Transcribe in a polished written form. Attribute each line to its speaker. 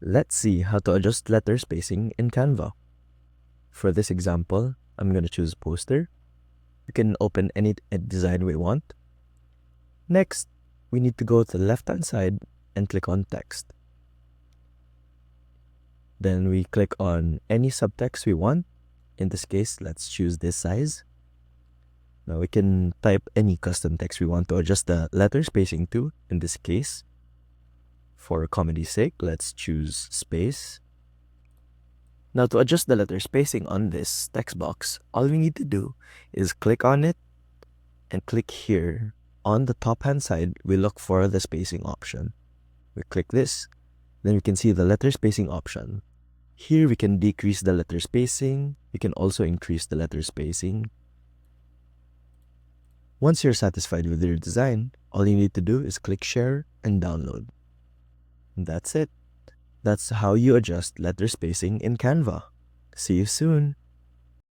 Speaker 1: Let's see how to adjust letter spacing in Canva. For this example, I'm going to choose poster. You can open any design we want. Next, we need to go to the left-hand side and click on text. Then we click on any subtext we want. In this case, let's choose this size. Now we can type any custom text we want to adjust the letter spacing to. In this case, for comedy's sake, let's choose space. Now to adjust the letter spacing on this text box, all we need to do is click on it and click here. On the top hand side, we look for the spacing option. We click this, then we can see the letter spacing option. Here we can decrease the letter spacing. We can also increase the letter spacing. Once you're satisfied with your design, all you need to do is click share and download. That's it. That's how you adjust letter spacing in Canva. See you soon.